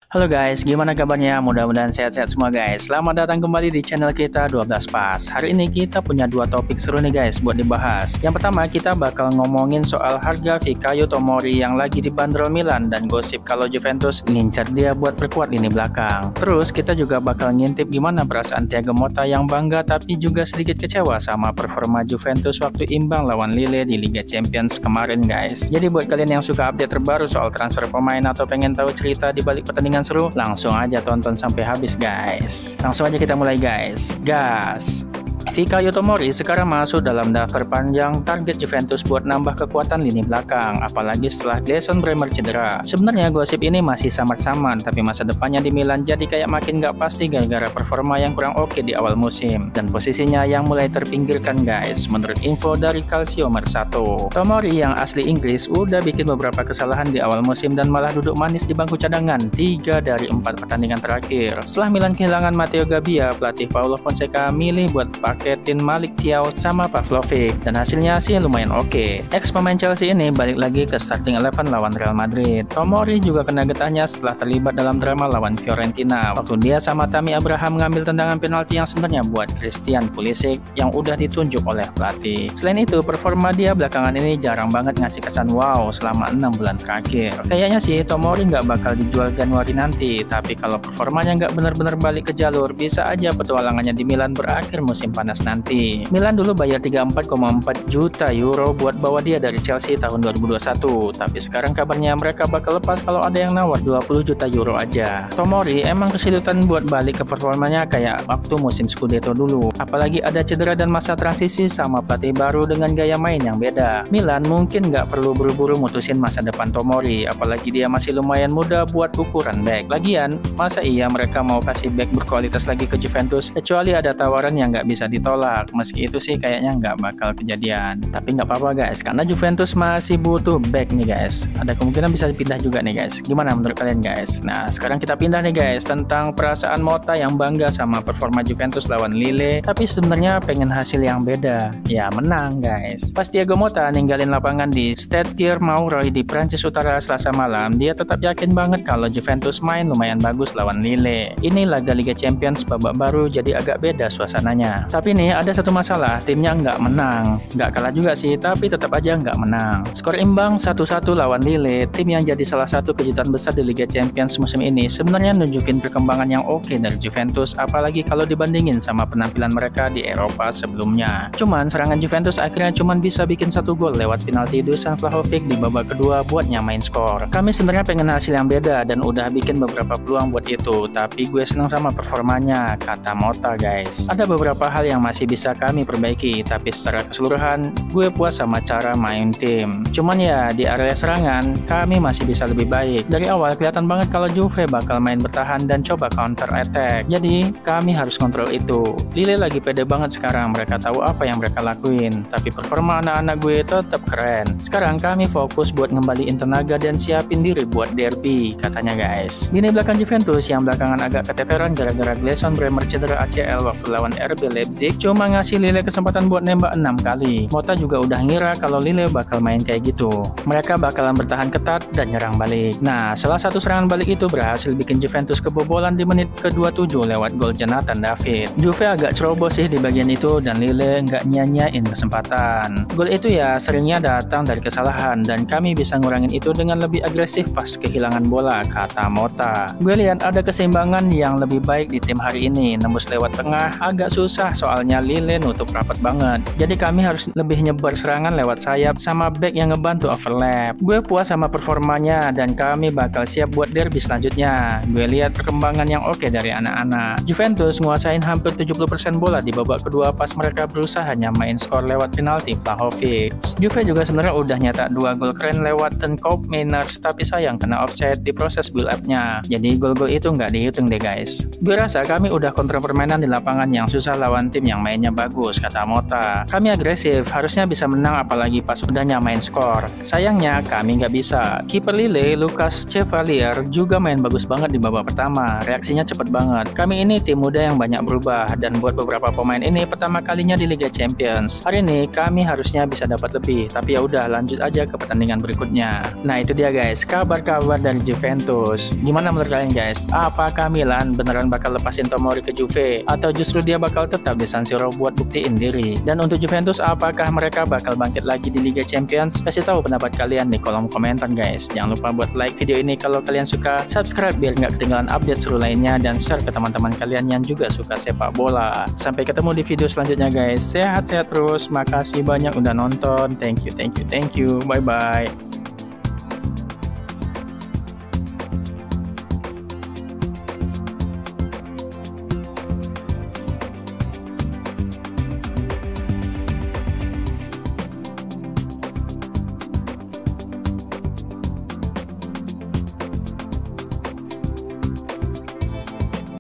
Halo guys, gimana kabarnya? Mudah-mudahan sehat-sehat semua guys. Selamat datang kembali di channel kita 12 Pas. Hari ini kita punya dua topik seru nih guys buat dibahas. Yang pertama kita bakal ngomongin soal harga Fikayo Tomori yang lagi dibanderol Milan dan gosip kalau Juventus ngincar dia buat perkuat lini belakang. Terus kita juga bakal ngintip gimana perasaan Thiago Motta yang bangga tapi juga sedikit kecewa sama performa Juventus waktu imbang lawan Lille di Liga Champions kemarin guys. Jadi buat kalian yang suka update terbaru soal transfer pemain atau pengen tahu cerita di balik pertandingan seru, langsung aja tonton sampai habis guys. Langsung aja kita mulai guys. Gas. Fikayo Tomori sekarang masuk dalam daftar panjang target Juventus buat nambah kekuatan lini belakang, apalagi setelah Gleison Bremer cedera. Sebenarnya gosip ini masih samar-samar, tapi masa depannya di Milan jadi kayak makin gak pasti gara-gara performa yang kurang oke di awal musim dan posisinya yang mulai terpinggirkan guys, menurut info dari Calcio Mercato. Tomori yang asli Inggris udah bikin beberapa kesalahan di awal musim dan malah duduk manis di bangku cadangan 3 dari 4 pertandingan terakhir. Setelah Milan kehilangan Matteo Gabbia, pelatih Paulo Fonseca milih buat paketin Malik Thiaw sama Pavlovic dan hasilnya sih lumayan oke. Ex pemain Chelsea ini balik lagi ke starting 11 lawan Real Madrid. Tomori juga kena getahnya setelah terlibat dalam drama lawan Fiorentina waktu dia sama Tammy Abraham ngambil tendangan penalti yang sebenarnya buat Christian Pulisic yang udah ditunjuk oleh pelatih. Selain itu performa dia belakangan ini jarang banget ngasih kesan wow selama 6 bulan terakhir. Kayaknya sih Tomori nggak bakal dijual Januari nanti, tapi kalau performanya nggak benar-benar balik ke jalur, bisa aja petualangannya di Milan berakhir musim panas nanti. Milan dulu bayar 34,4 juta euro buat bawa dia dari Chelsea tahun 2021, tapi sekarang kabarnya mereka bakal lepas kalau ada yang nawar 20 juta euro aja. Tomori emang kesulitan buat balik ke performanya kayak waktu musim Scudetto dulu, apalagi ada cedera dan masa transisi sama pelatih baru dengan gaya main yang beda. Milan mungkin nggak perlu buru-buru mutusin masa depan Tomori, apalagi dia masih lumayan muda buat ukuran back. Lagian, masa iya mereka mau kasih back berkualitas lagi ke Juventus kecuali ada tawaran yang nggak bisa ditolak. Meski itu sih kayaknya nggak bakal kejadian, tapi nggak apa-apa guys, karena Juventus masih butuh back nih guys. Ada kemungkinan bisa pindah juga nih guys. Gimana menurut kalian guys? Nah sekarang kita pindah nih guys tentang perasaan Motta yang bangga sama performa Juventus lawan Lille, tapi sebenarnya pengen hasil yang beda. Ya menang guys. Pas Thiago Motta ninggalin lapangan di Stade Pierre Mauroy di Prancis Utara Selasa malam, dia tetap yakin banget kalau Juventus main lumayan bagus lawan Lille. Ini laga Liga Champions babak baru jadi agak beda suasananya. Tapi nih ada satu masalah, timnya nggak menang. Nggak kalah juga sih, tapi tetap aja nggak menang. Skor imbang 1-1 lawan Lille, tim yang jadi salah satu kejutan besar di Liga Champions musim ini, sebenarnya nunjukin perkembangan yang oke dari Juventus, apalagi kalau dibandingin sama penampilan mereka di Eropa sebelumnya. Cuman serangan Juventus akhirnya cuman bisa bikin 1 gol lewat penalti Dusan Vlahovic di babak kedua buat nyamain skor. Kami sebenarnya pengen hasil yang beda dan udah bikin beberapa peluang buat itu, tapi gue senang sama performanya, kata Motta guys. Ada beberapa hal yang masih bisa kami perbaiki, tapi secara keseluruhan gue puas sama cara main tim. Cuman ya di area serangan kami masih bisa lebih baik. Dari awal kelihatan banget kalau Juve bakal main bertahan dan coba counter attack, jadi kami harus kontrol itu. Lille lagi pede banget sekarang, mereka tahu apa yang mereka lakuin, tapi performa anak-anak gue tetap keren. Sekarang kami fokus buat ngembaliin tenaga dan siapin diri buat derby, katanya guys. Lini belakang Juventus yang belakangan agak keteteran gara-gara Gleison Bremer cedera ACL waktu lawan RB Leipzig cuma ngasih Lille kesempatan buat nembak 6 kali. Motta juga udah ngira kalau Lille bakal main kayak gitu. Mereka bakalan bertahan ketat dan nyerang balik. Nah, salah satu serangan balik itu berhasil bikin Juventus kebobolan di menit ke-27 lewat gol Jonathan David. Juve agak ceroboh sih di bagian itu dan Lille nggak nyanyain kesempatan. Gol itu ya seringnya datang dari kesalahan dan kami bisa ngurangin itu dengan lebih agresif pas kehilangan bola, kata Motta. Gue lihat ada keseimbangan yang lebih baik di tim hari ini. Nembus lewat tengah agak susah soalnya Lille nutup rapat banget. Jadi kami harus lebih nyebar serangan lewat sayap sama back yang ngebantu overlap. Gue puas sama performanya dan kami bakal siap buat derby selanjutnya. Gue lihat perkembangan yang oke dari anak-anak. Juventus nguasain hampir 70% bola di babak kedua pas mereka berusaha nyamain skor lewat penalti Vlahovic. Juve juga sebenarnya udah nyetak 2 gol keren lewat Tenkop Mainers, tapi sayang kena offside di proses build up-nya. Jadi gol-gol itu nggak dihitung deh guys. Gue rasa kami udah kontrol permainan di lapangan yang susah lawan tim yang mainnya bagus, kata Mota. Kami agresif, harusnya bisa menang apalagi pas udah nyamain skor. Sayangnya kami nggak bisa. Kiper Lille, Lucas Chevalier juga main bagus banget di babak pertama. Reaksinya cepet banget. Kami ini tim muda yang banyak berubah dan buat beberapa pemain ini pertama kalinya di Liga Champions. Hari ini kami harusnya bisa dapat lebih, tapi ya udah lanjut aja ke pertandingan berikutnya. Nah itu dia guys, kabar-kabar dari Juventus. Gimana menurut kalian guys? Apakah Milan beneran bakal lepasin Tomori ke Juve atau justru dia bakal tetap di San Siro buat buktiin diri? Dan untuk Juventus, apakah mereka bakal bangkit lagi di Liga Champions? Kasih tahu pendapat kalian di kolom komentar guys. Jangan lupa buat like video ini kalau kalian suka, subscribe biar nggak ketinggalan update seru lainnya, dan share ke teman-teman kalian yang juga suka sepak bola. Sampai ketemu di video selanjutnya guys. Sehat-sehat terus. Makasih banyak udah nonton. Thank you. Bye bye.